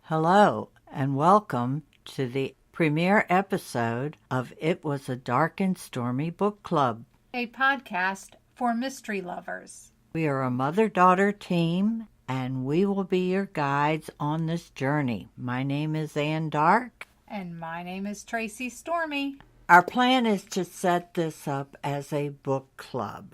Hello, and welcome to the premiere episode of It Was a Dark and Stormy Book Club, a podcast for mystery lovers. We are a mother-daughter team, and we will be your guides on this journey. My name is Ann Dark. And my name is Tracey Stormy. Our plan is to set this up as a book club.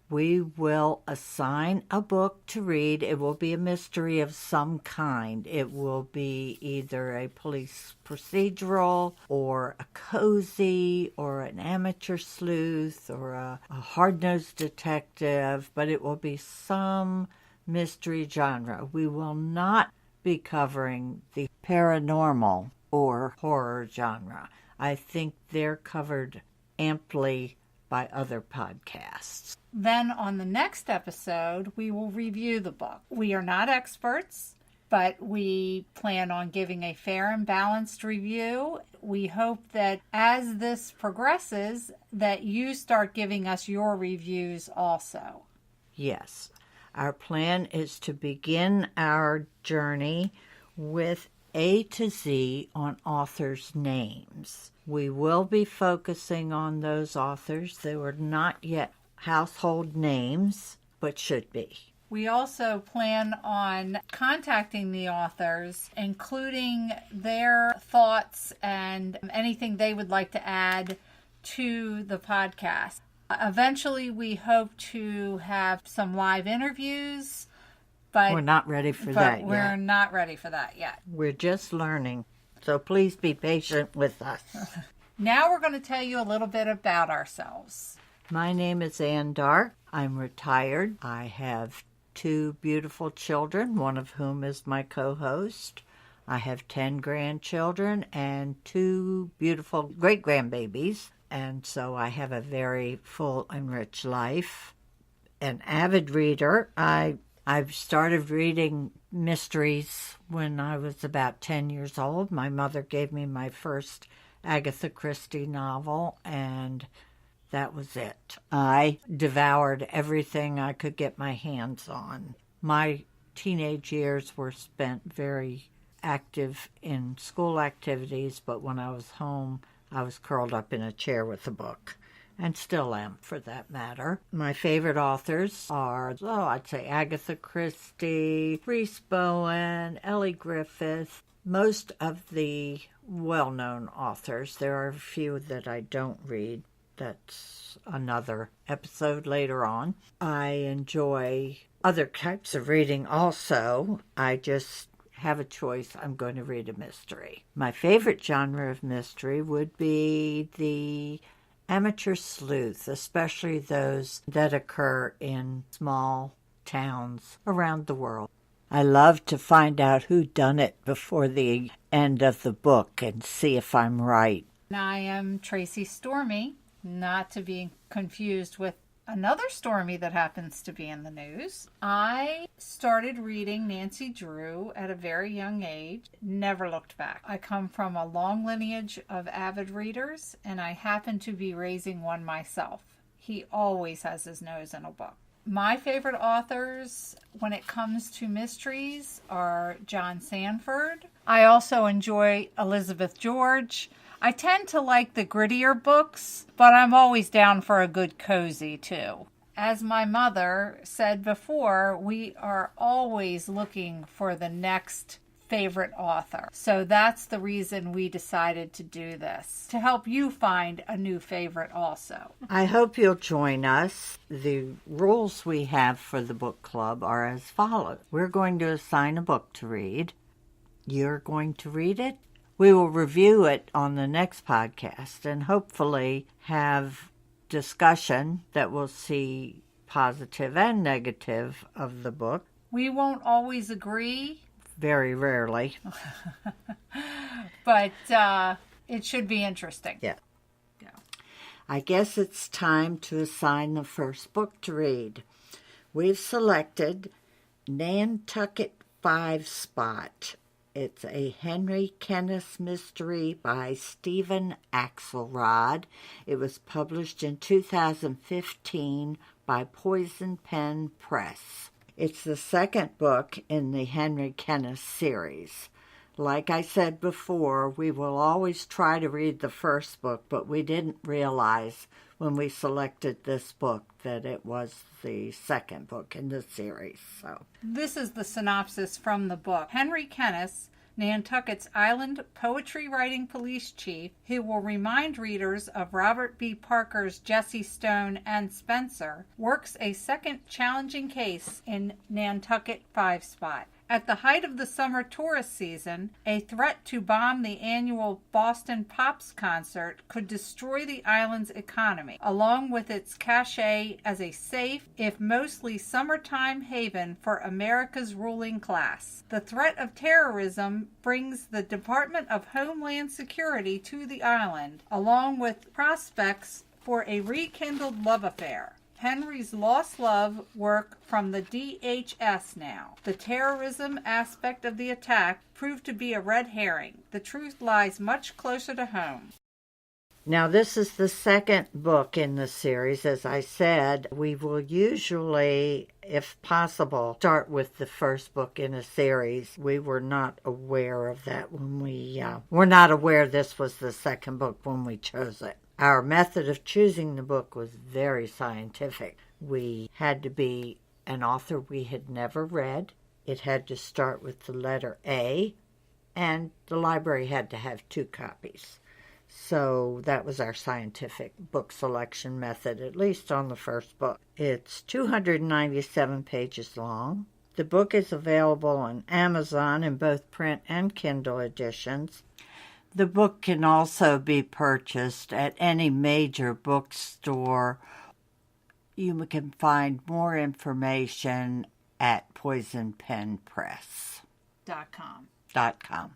We will assign a book to read. It will be a mystery of some kind. It will be either a police procedural or a cozy or an amateur sleuth or a hard-nosed detective, but it will be some mystery genre. We will not be covering the paranormal or horror genre. I think they're covered amply by other podcasts. Then on the next episode, we will review the book. We are not experts, but we plan on giving a fair and balanced review. We hope that as this progresses, that you start giving us your reviews also. Yes. Our plan is to begin our journey with A to Z on authors' names. We will be focusing on those authors that were not yet household names, but should be. We also plan on contacting the authors, including their thoughts and anything they would like to add to the podcast. Eventually, we hope to have some live interviews, but we're not ready for that yet. We're not ready for that yet. We're just learning, so please be patient with us. Now we're going to tell you a little bit about ourselves. My name is Ann Dark. I'm retired. I have 2 beautiful children, one of whom is my co-host. I have 10 grandchildren and 2 beautiful great-grandbabies. And so I have a very full and rich life. An avid reader. I've started reading mysteries when I was about 10 years old. My mother gave me my first Agatha Christie novel, and that was it. I devoured everything I could get my hands on. My teenage years were spent very active in school activities, but when I was home, I was curled up in a chair with a book, and still am for that matter. My favorite authors are, I'd say Agatha Christie, Rhys Bowen, Ellie Griffith, most of the well-known authors. There are a few that I don't read. That's another episode later on. I enjoy other types of reading also. I just have a choice. I'm going to read a mystery. My favorite genre of mystery would be the amateur sleuth, especially those that occur in small towns around the world. I love to find out who done it before the end of the book and see if I'm right. I am Tracey Stormy, not to be confused with another Stormy that happens to be in the news. I started reading Nancy Drew at a very young age, never looked back. I come from a long lineage of avid readers, and I happen to be raising one myself. He always has his nose in a book. My favorite authors when it comes to mysteries are John Sanford. I also enjoy Elizabeth George. I tend to like the grittier books, but I'm always down for a good cozy too. As my mother said before, we are always looking for the next favorite author. So that's the reason we decided to do this, to help you find a new favorite also. I hope you'll join us. The rules we have for the book club are as follows. We're going to assign a book to read. You're going to read it. We will review it on the next podcast and hopefully have discussion that will see positive and negative of the book. We won't always agree. Very rarely. But it should be interesting. Yeah. I guess it's time to assign the first book to read. We've selected Nantucket Five Spot. It's a Henry Kenneth mystery by Steven Axelrod. It was published in 2015 by Poison Pen Press. It's the second book in the Henry Kenneth series. Like I said before, we will always try to read the first book, but we didn't realize when we selected this book that it was the second book in the series. So this is the synopsis from the book. Henry Kennis, Nantucket's island poetry writing police chief, who will remind readers of Robert B. Parker's Jesse Stone and Spencer, works a second challenging case in Nantucket Five Spot. At the height of the summer tourist season, a threat to bomb the annual Boston Pops concert could destroy the island's economy, along with its cachet as a safe, if mostly summertime haven for America's ruling class. The threat of terrorism brings the Department of Homeland Security to the island, along with prospects for a rekindled love affair. Henry's lost love work from the DHS now. The terrorism aspect of the attack proved to be a red herring. The truth lies much closer to home. now this is the second book in the series. As I said, we will usually, if possible, start with the first book in a series. We were not aware of that when we were not aware this was the second book when we chose it. Our method of choosing the book was very scientific. We had to be an author we had never read. It had to start with the letter A, and the library had to have 2 copies. So that was our scientific book selection method, at least on the first book. It's 297 pages long. The book is available on Amazon in both print and Kindle editions. The book can also be purchased at any major bookstore. You can find more information at poisonpenpress.com.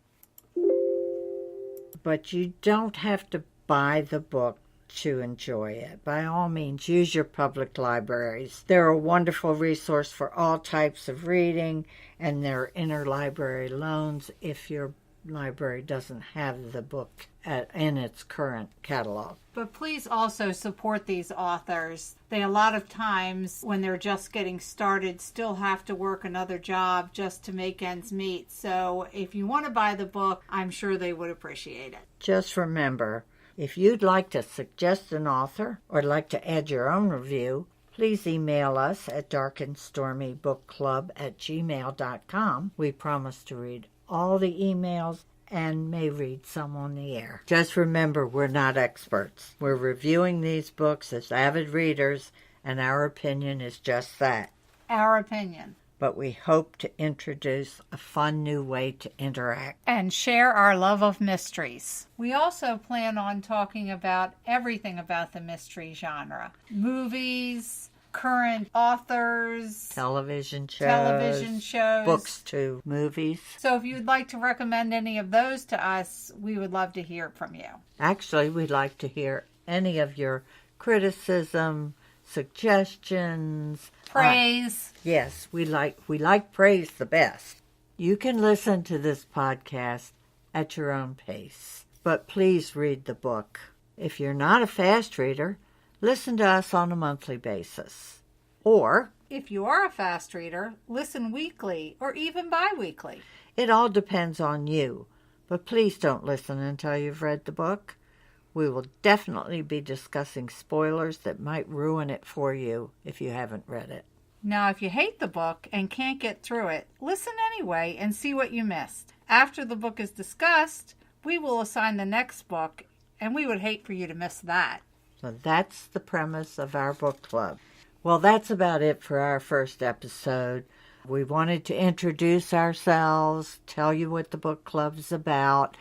But you don't have to buy the book to enjoy it. By all means, use your public libraries. They're a wonderful resource for all types of reading, and there are interlibrary loans if your library doesn't have the book in its current catalog. But please also support these authors. They a lot of times, when they're just getting started, still have to work another job just to make ends meet. So if you want to buy the book, I'm sure they would appreciate it. Just remember, if you'd like to suggest an author or like to add your own review, please email us at darkandstormybookclub@gmail.com. We promise to read all the emails and may read some on the air. Just remember, we're not experts. We're reviewing these books as avid readers, and our opinion is just that. Our opinion. But we hope to introduce a fun new way to interact and share our love of mysteries. We also plan on talking about everything about the mystery genre. Movies, current authors, television shows, books to movies. So if you'd like to recommend any of those to us, we would love to hear from you. Actually, we'd like to hear any of your criticism, suggestions, praise. Yes, we like praise the best. You can listen to this podcast at your own pace, but please read the book. If you're not a fast reader, listen to us on a monthly basis. Or, if you are a fast reader, listen weekly or even bi-weekly. It all depends on you, but please don't listen until you've read the book. We will definitely be discussing spoilers that might ruin it for you if you haven't read it. Now, if you hate the book and can't get through it, listen anyway and see what you missed. After the book is discussed, we will assign the next book, and we would hate for you to miss that. So that's the premise of our book club. Well, that's about it for our first episode. We wanted to introduce ourselves, tell you what the book club's about,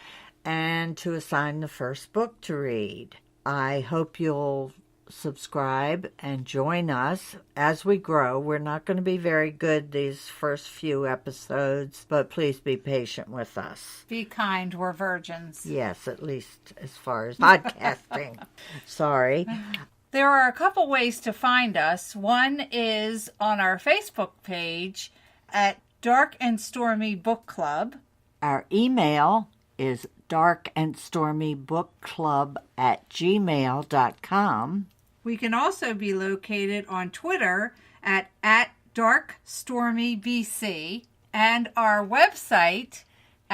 and to assign the first book to read. I hope you'll subscribe and join us as we grow. We're not going to be very good these first few episodes, but please be patient with us. Be kind, we're virgins. Yes, at least as far as podcasting. Sorry. There are a couple ways to find us. One is on our Facebook page at Dark and Stormy Book Club. Our email is darkandstormybookclub@gmail.com. We can also be located on Twitter at DarkStormyBC and our website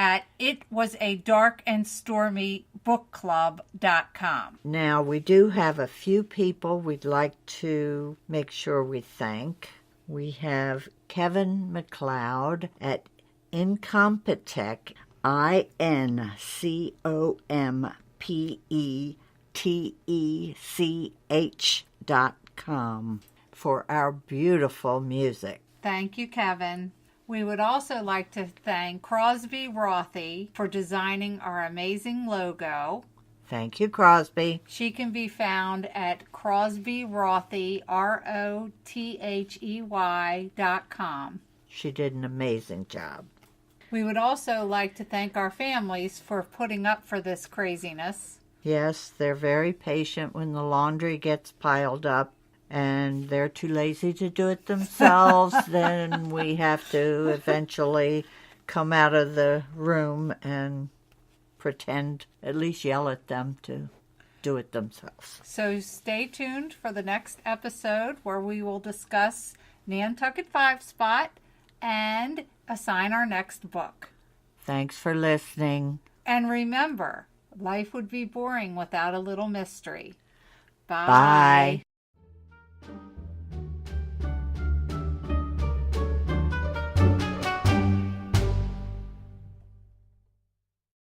at itwasadarkandstormybookclub.com. Now, we do have a few people we'd like to make sure we thank. We have Kevin McLeod at Incompetech, INCOMPETECH.com for our beautiful music. Thank you, Kevin. We would also like to thank Crosby Rothy for designing our amazing logo. Thank you, Crosby. She can be found at Crosby Rothy, ROTHEY.com. She did an amazing job. We would also like to thank our families for putting up for this craziness. Yes, they're very patient when the laundry gets piled up and they're too lazy to do it themselves. Then we have to eventually come out of the room and pretend, at least yell at them to do it themselves. So stay tuned for the next episode where we will discuss Nantucket Five Spot and assign our next book. Thanks for listening. And remember, life would be boring without a little mystery. Bye. Bye.